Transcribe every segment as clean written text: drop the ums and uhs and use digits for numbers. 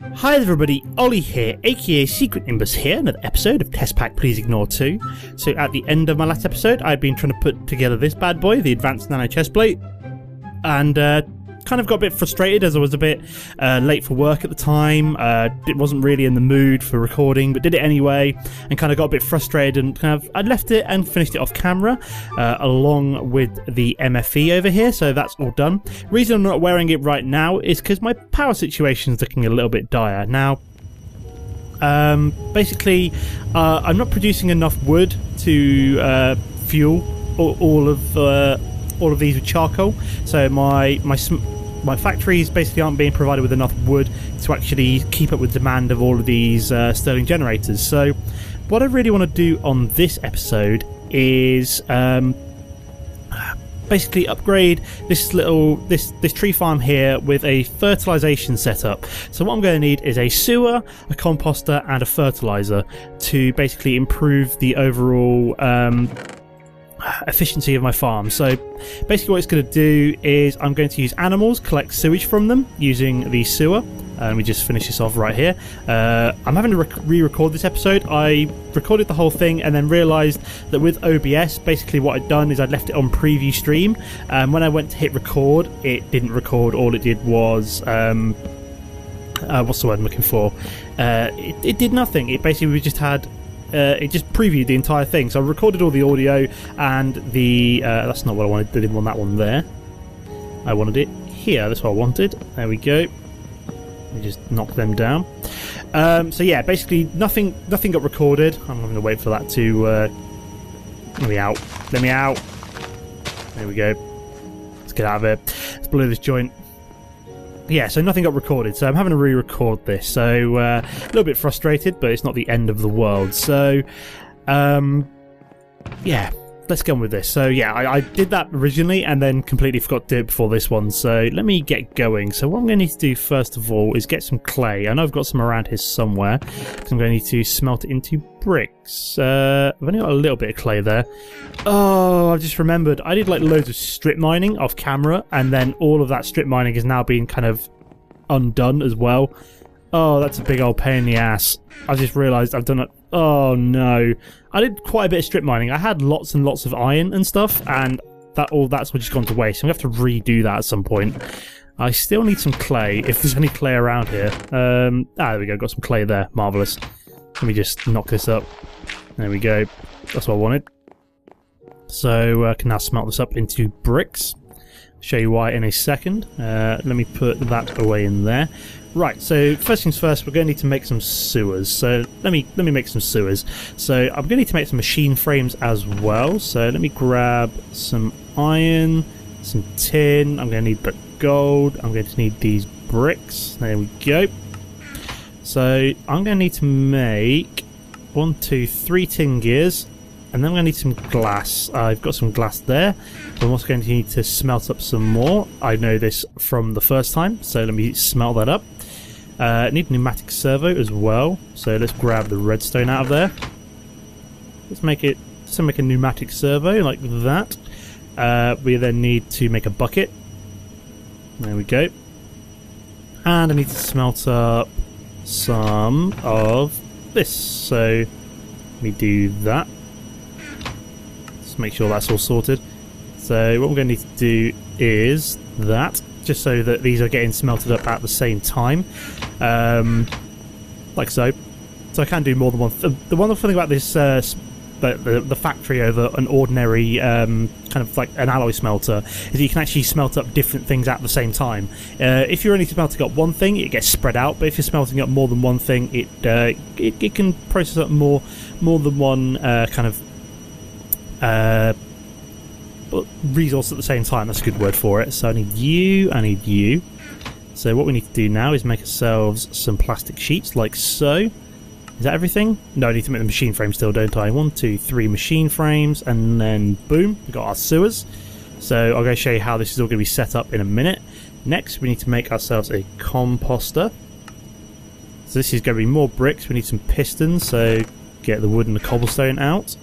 Hi everybody, Ollie here, aka Secret Nimbus here, another episode of Test Pack Please Ignore 2. So at the end of my last episode, I've been trying to put together this bad boy, the Advanced Nano Chestplate, and kind of got a bit frustrated as I was a bit late for work at the time. It wasn't really in the mood for recording, but did it anyway, and kind of got a bit frustrated and I left it and finished it off camera, along with the MFE over here, so that's all done. Reason I'm not wearing it right now is because my power situation is looking a little bit dire. Now, basically, I'm not producing enough wood to fuel all of these with charcoal, so my factories basically aren't being provided with enough wood to actually keep up with demand of all of these Stirling generators. So what I really want to do on this episode is basically upgrade this tree farm here with a fertilization setup. So what I'm going to need is a sewer, a composter and a fertilizer to basically improve the overall efficiency of my farm. So basically what it's going to do is I'm going to use animals, collect sewage from them using the sewer. And we just finish this off right here. I'm having to re-record this episode. I recorded the whole thing and then realised that with OBS, basically what I'd done is I'd left it on preview stream. When I went to hit record, it didn't record. All it did was what's the word I'm looking for? It did nothing. It basically we just had it just previewed the entire thing. So I recorded all the audio and the that's not what I wanted. I didn't want that one there. I wanted it here. That's what I wanted. There we go. Let me just knock them down. So yeah, basically nothing got recorded. I'm going to wait for that to let me out. Let me out. There we go. Let's get out of here. Let's blow this joint. Yeah, so nothing got recorded, so I'm having to re-record this. So a little bit frustrated, but it's not the end of the world. So yeah, let's get on with this. So yeah, I did that originally and then completely forgot to do it before this one. So let me get going. So what I'm going to need to do first of all is get some clay. I know I've got some around here somewhere. So I'm going to need to smelt it into bricks. I've only got a little bit of clay there. Oh, I've just remembered. I did like loads of strip mining off camera, and then all of that strip mining is now being kind of undone as well. Oh, that's a big old pain in the ass. I just realised I've done it. Oh no. I did quite a bit of strip mining. I had lots and lots of iron and stuff, and that's just gone to waste. I'm going to have to redo that at some point. I still need some clay, if there's any clay around here. There we go, got some clay there. Marvellous. Let me just knock this up. There we go. That's what I wanted. So I can now smelt this up into bricks. Show you why in a second. Let me put that away in there. Right, so first things first, we're going to need to make some sewers. So let me make some sewers. So I'm going to need to make some machine frames as well. So let me grab some iron, some tin. I'm going to need the gold. I'm going to need these bricks. There we go. So I'm going to need to make 1, 2, 3 tin gears. And then I'm going to need some glass. I've got some glass there. I'm also going to need to smelt up some more. I know this from the first time, so let me smelt that up. I need a pneumatic servo as well, so let's grab the redstone out of there. Let's make a pneumatic servo like that. We then need to make a bucket. There we go. And I need to smelt up some of this. So let me do that. Make sure that's all sorted. So what we're going to need to do is that, just so that these are getting smelted up at the same time, like so. So I can do more than one. The wonderful thing about this, the factory over an ordinary kind of like an alloy smelter, is that you can actually smelt up different things at the same time. If you're only smelting up one thing, it gets spread out. But if you're smelting up more than one thing, it can process up more than one kind of resource at the same time. That's a good word for it. So I need you. So what we need to do now is make ourselves some plastic sheets like so. Is that everything? No, I need to make the machine frame still, don't I? 1, 2, 3 machine frames, and then boom, we've got our sewers. So I'll go show you how this is all going to be set up in a minute. Next, we need to make ourselves a composter. So this is going to be more bricks. We need some pistons, so get the wood and the cobblestone out.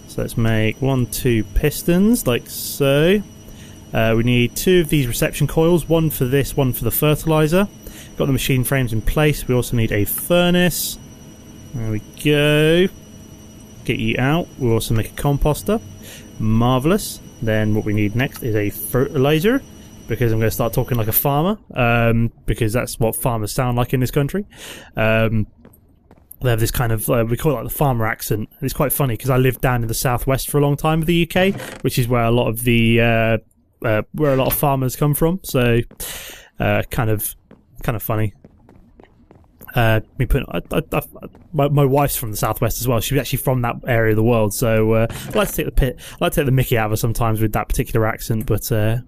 So let's make 1, 2 pistons, like so. We need 2 of these reception coils, one for this, one for the fertilizer. Got the machine frames in place. We also need a furnace. There we go. Get you out. We'll also make a composter. Marvellous. Then what we need next is a fertilizer, because I'm going to start talking like a farmer, because that's what farmers sound like in this country. They have this kind of, we call it like the farmer accent. And it's quite funny because I lived down in the southwest for a long time of the UK, which is where a lot of the where a lot of farmers come from. So kind of funny. My wife's from the southwest as well. She's actually from that area of the world. So I like to take the mickey out of her sometimes with that particular accent. But so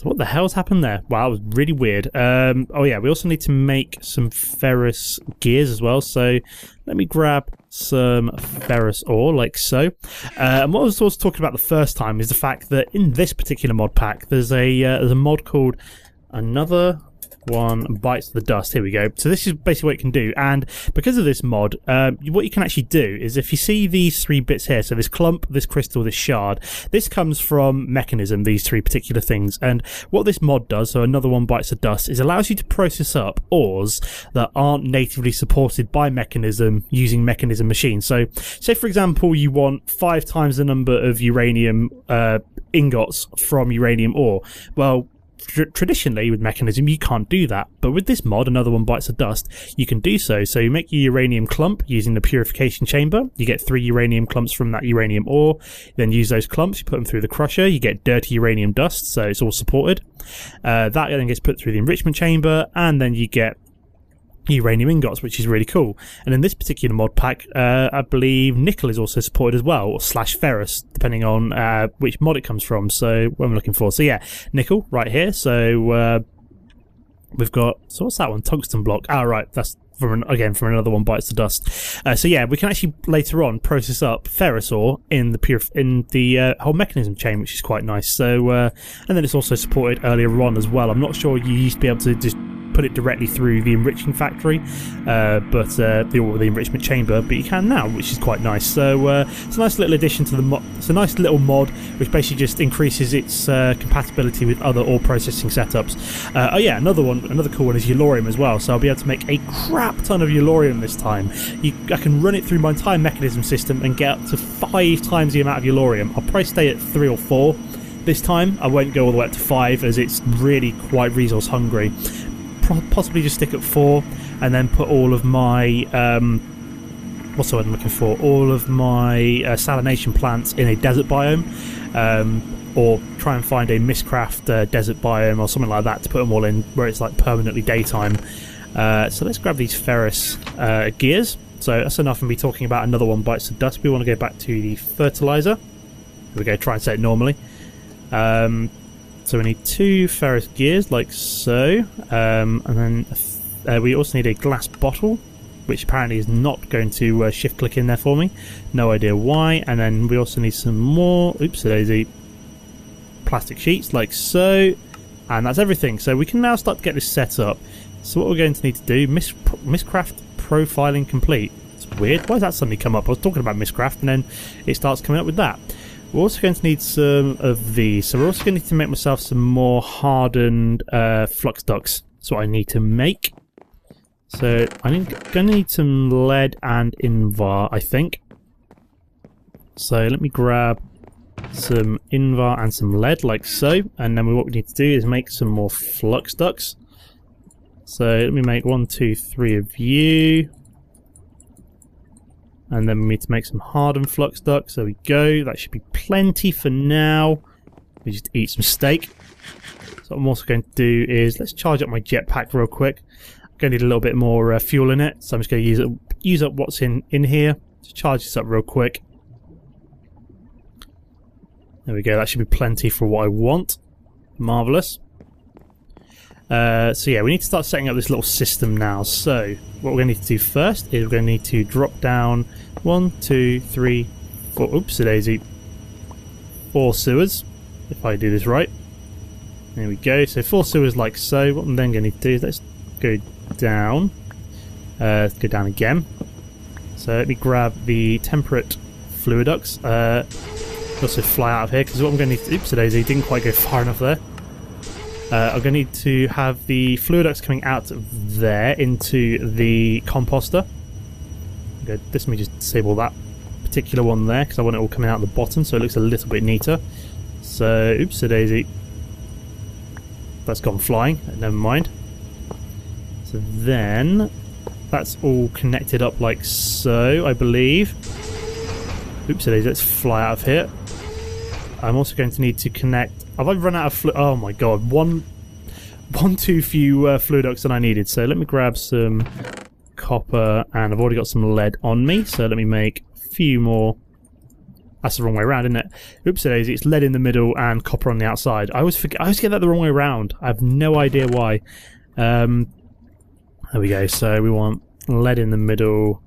what the hell's happened there? Wow, that was really weird. Oh yeah, we also need to make some ferrous gears as well. So let me grab some ferrous ore, like so. And what I was also talking about the first time is the fact that in this particular mod pack, there's a mod called Another One Bites the Dust. Here we go. So this is basically what you can do, and because of this mod, what you can actually do is, if you see these three bits here, so this clump, this crystal, this shard, this comes from Mechanism, these three particular things. And what this mod does, so Another One Bites the Dust, is allows you to process up ores that aren't natively supported by Mechanism using Mechanism machines. So say for example you want 5 times the number of uranium ingots from uranium ore. Well, traditionally with Mechanism you can't do that, but with this mod, Another One Bites the Dust, you can do so. So you make your uranium clump using the purification chamber. You get 3 uranium clumps from that uranium ore, then use those clumps, you put them through the crusher, you get dirty uranium dust, so it's all supported. That then gets put through the enrichment chamber, and then you get uranium ingots, which is really cool. And in this particular mod pack, I believe nickel is also supported as well, or / ferrous, depending on which mod it comes from. So what I'm looking for. So yeah, nickel right here. So we've got, so what's that one? Tungsten block. Ah, right, that's from Another One Bites the Dust. So yeah, we can actually later on process up ferrous ore in the whole Mechanism chain, which is quite nice. So and then it's also supported earlier on as well. I'm not sure you used to be able to just put it directly through the enriching factory, but the enrichment chamber, but you can now, which is quite nice. So it's a nice little addition to the mod. It's a nice little mod which basically just increases its compatibility with other ore processing setups. Oh yeah, another cool one is Yellorium as well. So I'll be able to make a crap ton of Yellorium this time. I can run it through my entire Mechanism system and get up to 5 times the amount of Yellorium. I'll probably stay at 3 or 4 this time. I won't go all the way up to 5 as it's really quite resource hungry. Possibly just stick at 4 and then put all of my what's the word I'm looking for? All of my salination plants in a desert biome, or try and find a Mistcraft desert biome or something like that to put them all in where it's like permanently daytime. So let's grab these ferrous gears. So that's enough of me talking about Another One Bites the Dust. We want to go back to the fertilizer. Here we go. Try and say it normally. So we need 2 ferrous gears, like so, and then we also need a glass bottle, which apparently is not going to shift click in there for me. No idea why. And then we also need some more, oopsie-daisy, plastic sheets, like so, and that's everything. So we can now start to get this set up. So what we're going to need to do, Mistcraft profiling complete. It's weird, why does that suddenly come up? I was talking about Mistcraft and then it starts coming up with that. We're also going to need some of these. So we're also going to need to make myself some more hardened flux ducts. That's what I need to make. So I'm going to need some lead and Invar, I think. So let me grab some Invar and some lead, like so. And then what we need to do is make some more flux ducts. So let me make 1, 2, 3 of you. And then we need to make some hardened flux ducts. There we go. That should be plenty for now. We just eat some steak. So what I'm also going to do is, let's charge up my jetpack real quick. I'm going to need a little bit more fuel in it. So I'm just going to use up what's in here. Just charge this up real quick. There we go. That should be plenty for what I want. Marvellous. So yeah, we need to start setting up this little system now. So what we're going to need to do first is we're going to need to drop down 1, 2, 3, 4, oopsie-daisy, 4 sewers, if I do this right. There we go. So 4 sewers like so. What I'm then going to need to do is let's go down. Let's go down again. So let me grab the temperate fluiducts. Also fly out of here, because what I'm going to need to... Oopsie-daisy, didn't quite go far enough there. I'm going to need to have the fluid ducts coming out of there into the composter. Okay, let me just disable that particular one there because I want it all coming out the bottom so it looks a little bit neater. So, oops-a-daisy. That's gone flying, never mind. So then, that's all connected up like so, I believe. Oops-a-daisy, let's fly out of here. I'm also going to need to connect... Have I run out of fluid? Oh my god, one too few fluid ducts than I needed. So let me grab some copper, and I've already got some lead on me, so let me make a few more. That's the wrong way around, isn't it? Oops-a-daisy, it's lead in the middle and copper on the outside. I always get that the wrong way around. I have no idea why. There we go, so we want lead in the middle,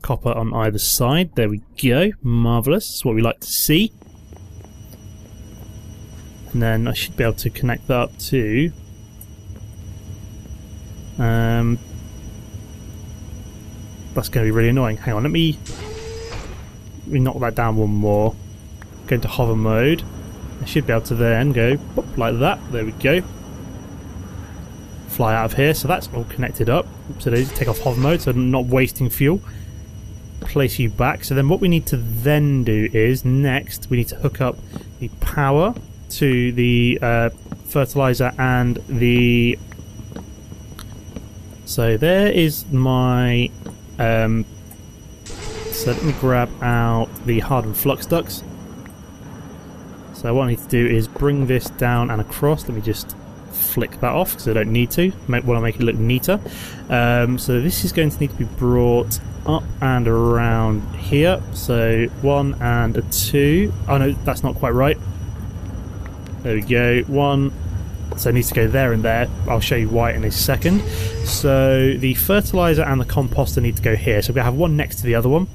copper on either side. There we go, marvellous, that's what we like to see. And then I should be able to connect that up to... that's going to be really annoying. Hang on, let me knock that down one more. Go into hover mode. I should be able to then go boop, like that. There we go. Fly out of here. So that's all connected up. So they take off hover mode so I'm not wasting fuel. Place you back. So then what we need to then do is next we need to hook up the power to the fertilizer and the... So there is my... so let me grab out the hardened flux ducts. So what I need to do is bring this down and across. Let me just flick that off because I don't need to. Want to make it look neater. So this is going to need to be brought up and around here. So 1 and a 2. Oh no, that's not quite right. There we go. 1. So it needs to go there and there. I'll show you why in a second. So the fertilizer and the composter need to go here. So we're going to have one next to the other one.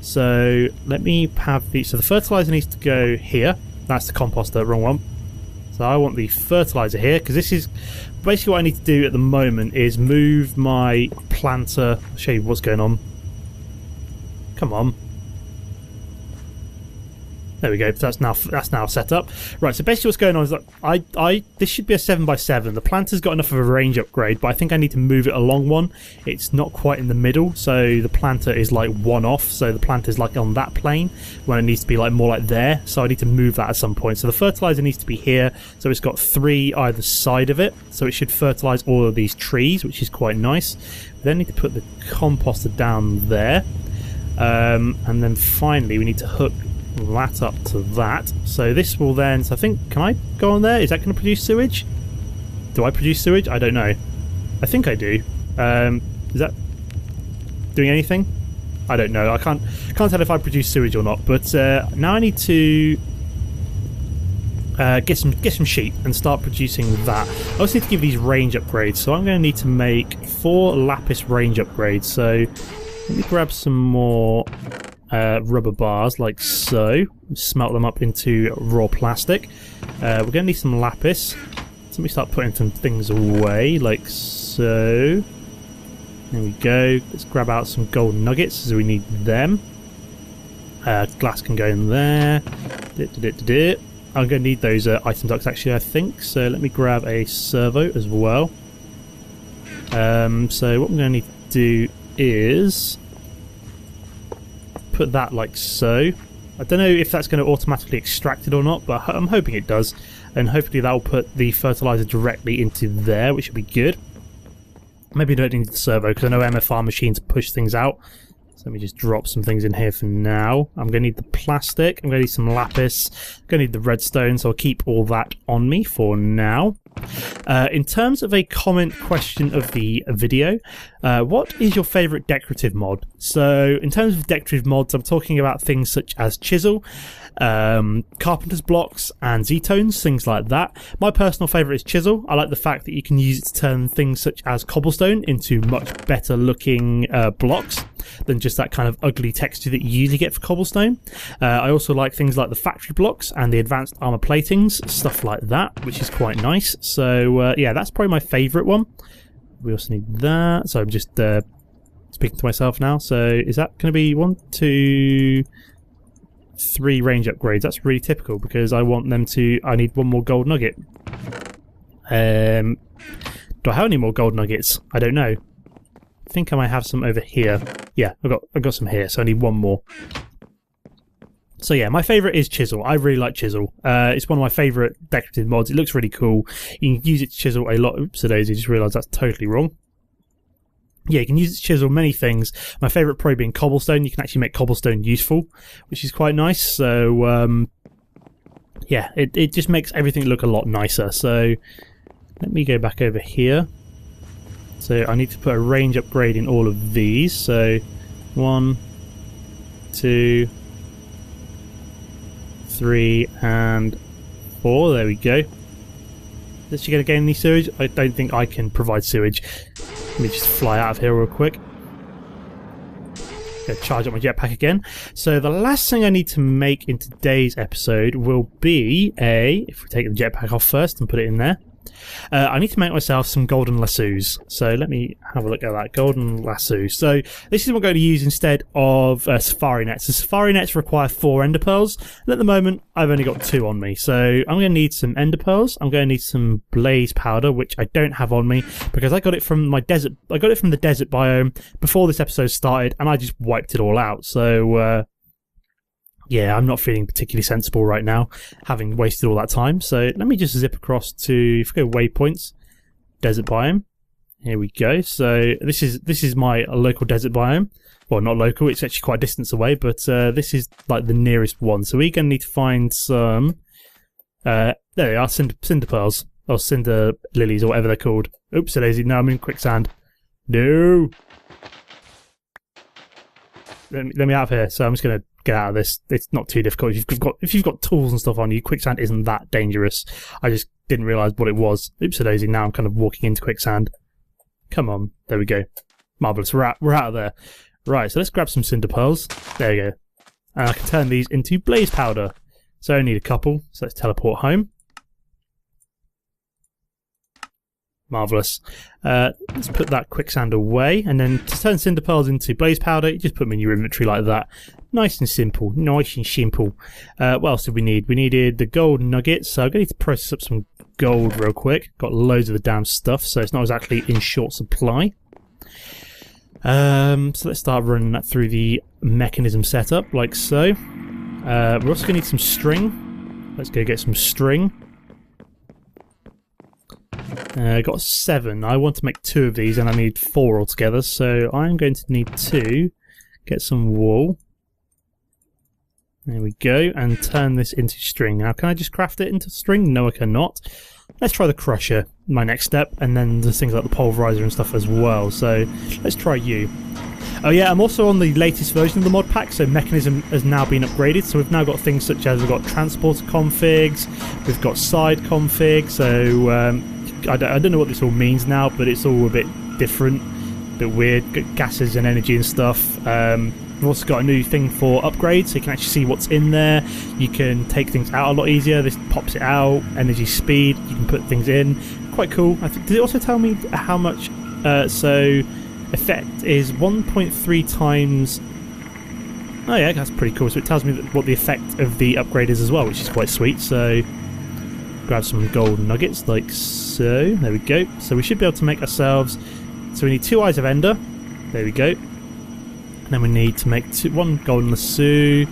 So let me have the... So the fertilizer needs to go here. That's the composter, wrong one. So I want the fertilizer here because this is... Basically what I need to do at the moment is move my planter... I'll show you what's going on. Come on. There we go. That's now set up. Right. So basically, what's going on is that this should be a 7x7. The planter's got enough of a range upgrade, but I think I need to move it along one. It's not quite in the middle, so the planter is like one off. So the planter's like on that plane when it needs to be like more like there. So I need to move that at some point. So the fertilizer needs to be here. So it's got 3 either side of it. So it should fertilize all of these trees, which is quite nice. We then need to put the composter down there, and then finally we need to hook that up to that. So this will then... So I think... Can I go on there? Is that going to produce sewage? Do I produce sewage? I don't know. I think I do. Is that doing anything? I don't know. I can't tell if I produce sewage or not. But now I need to get some sheep and start producing that. I also need to give these range upgrades. So I'm going to need to make 4 lapis range upgrades. So let me grab some more rubber bars like so. Smelt them up into raw plastic. We're going to need some lapis. So let me start putting some things away like so. There we go. Let's grab out some gold nuggets as we need them. Glass can go in there. I'm going to need those item ducts actually, I think. So let me grab a servo as well. So what I'm going to need to do is put that like so. I don't know if that's going to automatically extract it or not, but I'm hoping it does. And hopefully that will put the fertilizer directly into there, which will be good. Maybe I don't need the servo because I know MFR machines push things out. So let me just drop some things in here for now. I'm going to need the plastic. I'm going to need some lapis. I'm going to need the redstone, so I'll keep all that on me for now. In terms of a comment question of the video, what is your favourite decorative mod? So in terms of decorative mods, I'm talking about things such as chisel, carpenter's blocks and Z-tones, things like that. My personal favourite is chisel. I like the fact that you can use it to turn things such as cobblestone into much better looking blocks than just that kind of ugly texture that you usually get for cobblestone. I also like things like the factory blocks and the advanced armor platings, stuff like that, which is quite nice. So yeah, that's probably my favourite one. We also need that. So I'm just speaking to myself now. So is that going to be 1, 2, 3 range upgrades? That's really typical because I want them to... I need 1 more gold nugget. Do I have any more gold nuggets? I don't know. I think I might have some over here. Yeah, I've got some here, so I need one more. So yeah, my favourite is chisel. I really like chisel. It's one of my favourite decorative mods. It looks really cool. You can use it to chisel a lot. Oops, I just realised that's totally wrong. Yeah, you can use it to chisel many things. My favourite probably being cobblestone. You can actually make cobblestone useful, which is quite nice. So yeah, it just makes everything look a lot nicer. So let me go back over here. So I need to put a range upgrade in all of these. So 1, 2, 3 and 4. There we go. Is she going to gain any sewage? I don't think I can provide sewage. Let me just fly out of here real quick. Go charge up my jetpack again. So the last thing I need to make in today's episode will be if we take the jetpack off first and put it in there, I need to make myself some golden lassos. So let me have a look at that. Golden lasso. So this is what I'm going to use instead of safari nets. The safari nets require 4 ender pearls, and at the moment I've only got 2 on me. So I'm going to need some ender pearls. I'm going to need some blaze powder, which I don't have on me because I got it from my desert. I got it from the desert biome before this episode started, and I just wiped it all out. So yeah, I'm not feeling particularly sensible right now, having wasted all that time. So let me just zip across to, if we go waypoints, desert biome. Here we go. So this is my local desert biome. Well, not local, it's actually quite a distance away, but this is like the nearest one. So we're going to need to find some, there they are, cinder pearls, or cinder lilies, or whatever they're called. Oops, daisy, no, I'm in quicksand. No! Let me out of here, so I'm just going to get out of this. It's not too difficult. If you've got tools and stuff on you, quicksand isn't that dangerous. I just didn't realise what it was. Oops, daisy. Now I'm kind of walking into quicksand. Come on, there we go. Marvellous. We're out of there. Right, so let's grab some cinder pearls. There we go. And I can turn these into blaze powder. So I only need a couple. So let's teleport home. Marvellous. Let's put that quicksand away, and then to turn cinder pearls into blaze powder, you just put them in your inventory like that. Nice and simple. Nice and simple. What else did we need? We needed the gold nuggets, so I'm going to need to process up some gold real quick. Got loads of the damn stuff, so it's not exactly in short supply. So let's start running that through the mechanism setup, like so. We're also going to need some string. Let's go get some string. I got 7. I want to make 2 of these and I need 4 altogether, so I'm going to need to get some wool. There we go, and turn this into string. Now, can I just craft it into string? No, I cannot. Let's try the crusher, my next step, and then there's things like the pulverizer and stuff as well, so let's try you. Oh yeah, I'm also on the latest version of the mod pack, so mechanism has now been upgraded, so we've now got things such as we've got transporter configs, we've got side configs, so I don't know what this all means now, but it's all a bit different, a bit weird, gases and energy and stuff. We've also got a new thing for upgrades, so you can actually see what's in there. You can take things out a lot easier. This pops it out. Energy speed, you can put things in. Quite cool. Did it also tell me how much? So effect is 1.3 times. Oh yeah, that's pretty cool. So it tells me what the effect of the upgrade is as well, which is quite sweet. So grab some gold nuggets like so. There we go. So we should be able to make ourselves. So we need 2 eyes of ender. There we go. And then we need to make 1 golden lasso. Did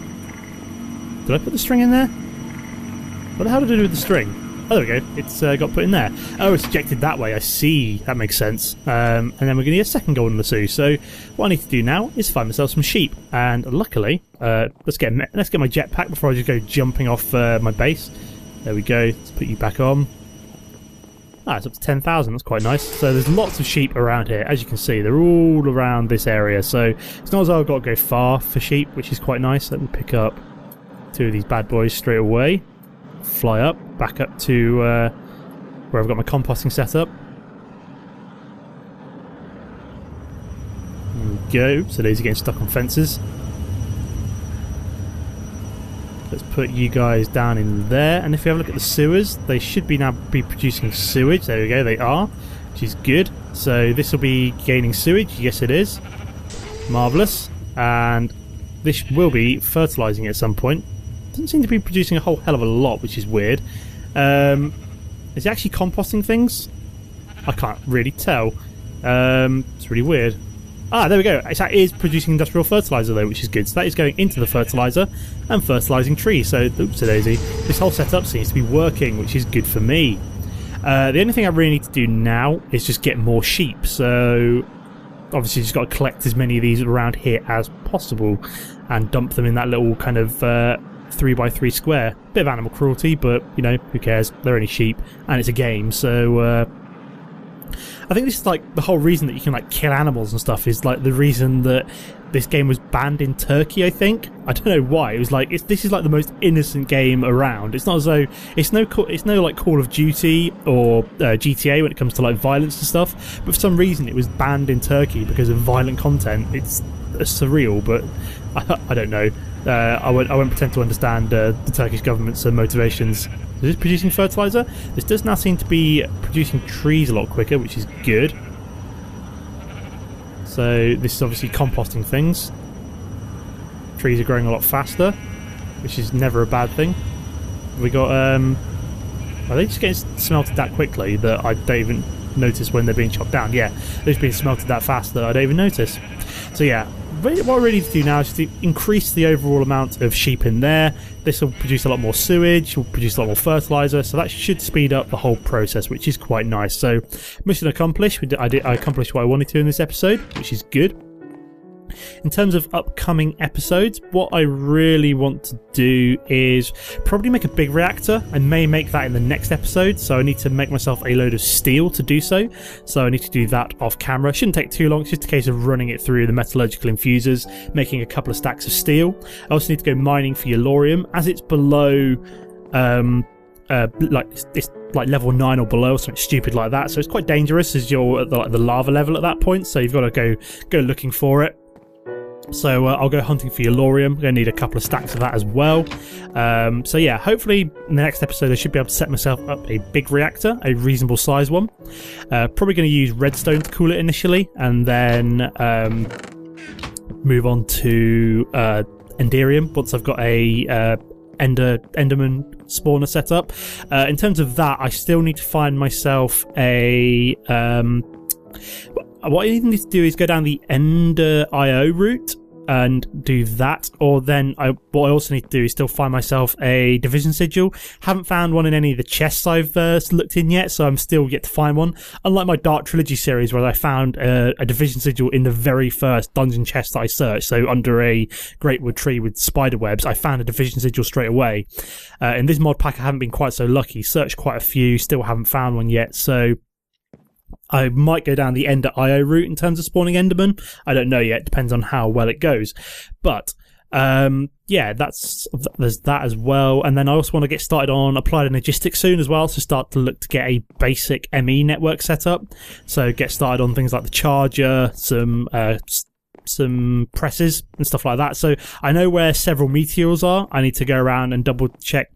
I put the string in there? What the hell did I do with the string? Oh, there we go. It's got put in there. Oh, it's ejected that way. I see. That makes sense. And then we're going to need a 2nd golden lasso. So what I need to do now is find myself some sheep. And luckily, let's get my jetpack before I just go jumping off my base. There we go. Let's put you back on. Ah, it's up to 10,000. That's quite nice. So there's lots of sheep around here. As you can see, they're all around this area. So it's not as though I've got to go far for sheep, which is quite nice. Let me pick up 2 of these bad boys straight away. Fly up, back up to where I've got my composting set up. There we go. So these are getting stuck on fences. Let's put you guys down in there, and if you have a look at the sewers, they should now be producing sewage. There we go, they are, which is good. So this will be gaining sewage. Yes, it is. Marvellous. And this will be fertilising at some point. Doesn't seem to be producing a whole hell of a lot, which is weird. Is it actually composting things? I can't really tell. It's really weird. Ah, there we go. It is producing industrial fertilizer though, which is good. So that is going into the fertilizer and fertilizing trees. So, oops-a-daisy. This whole setup seems to be working, which is good for me. The only thing I really need to do now is just get more sheep. So, obviously, just got to collect as many of these around here as possible and dump them in that little kind of 3x3 square. Bit of animal cruelty, but you know, who cares? They're only sheep, and it's a game, so. I think this is like the whole reason that you can like kill animals and stuff is like the reason that this game was banned in Turkey. I think I don't know why. It was like this is like the most innocent game around. It's not as though it's no like Call of Duty or GTA when it comes to like violence and stuff. But for some reason it was banned in Turkey because of violent content. It's surreal, but I don't know. I won't pretend to understand the Turkish government's motivations. Is this producing fertilizer? This does now seem to be producing trees a lot quicker, which is good. So this is obviously composting things. Trees are growing a lot faster, which is never a bad thing. We got are they just getting smelted that quickly that I don't even notice when they're being chopped down? Yeah, they're just being smelted that fast that I don't even notice. So yeah, what I really need to do now is to increase the overall amount of sheep in there. This will produce a lot more sewage, will produce a lot more fertilizer, so that should speed up the whole process, which is quite nice. So mission accomplished. I accomplished what I wanted to in this episode, which is good. In terms of upcoming episodes, what I really want to do is probably make a big reactor. I may make that in the next episode, so I need to make myself a load of steel to do so. So I need to do that off camera. Shouldn't take too long, it's just a case of running it through the metallurgical infusers, making a couple of stacks of steel. I also need to go mining for yellorium. As it's below it's like level 9 or below or something stupid like that, so it's quite dangerous as you're at the lava level at that point, so you've got to go looking for it. So I'll go hunting for yellorium. I'm going to need a couple of stacks of that as well. So yeah, hopefully in the next episode I should be able to set myself up a big reactor, a reasonable size one. Probably going to use redstone to cool it initially, and then move on to enderium once I've got a enderman spawner set up. In terms of that, I still need to find myself a what I need to do is go down the Ender IO route and do that, or then what I also need to do is still find myself a division sigil. Haven't found one in any of the chests I've looked in yet, so I'm still yet to find one. Unlike my Dark Trilogy series where I found a division sigil in the very first dungeon chest that I searched, so under a greatwood tree with spider webs, I found a division sigil straight away. In this mod pack I haven't been quite so lucky, searched quite a few, still haven't found one yet, so I might go down the Ender IO route in terms of spawning Enderman. I don't know yet, depends on how well it goes. But yeah, there's that as well. And then I also want to get started on applied energistics soon as well, so start to look to get a basic ME network set up. So get started on things like the charger, some presses and stuff like that. So I know where several meteors are. I need to go around and double check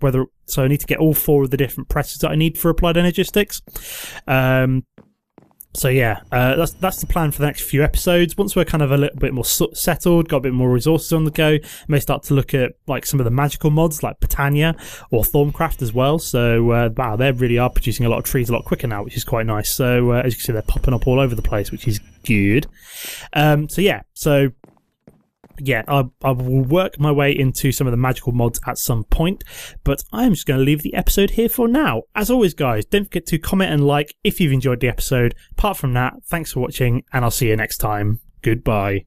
so I need to get all 4 of the different presses that I need for applied energistics. So yeah, that's the plan for the next few episodes. Once we're kind of a little bit more settled, got a bit more resources on the go, may start to look at like some of the magical mods like Britannia or Thorncraft as well. So wow, they really are producing a lot of trees a lot quicker now, which is quite nice. So as you can see, they're popping up all over the place, which is good. Yeah, I will work my way into some of the magical mods at some point, but I'm just going to leave the episode here for now. As always, guys, don't forget to comment and like if you've enjoyed the episode. Apart from that, thanks for watching, and I'll see you next time. Goodbye.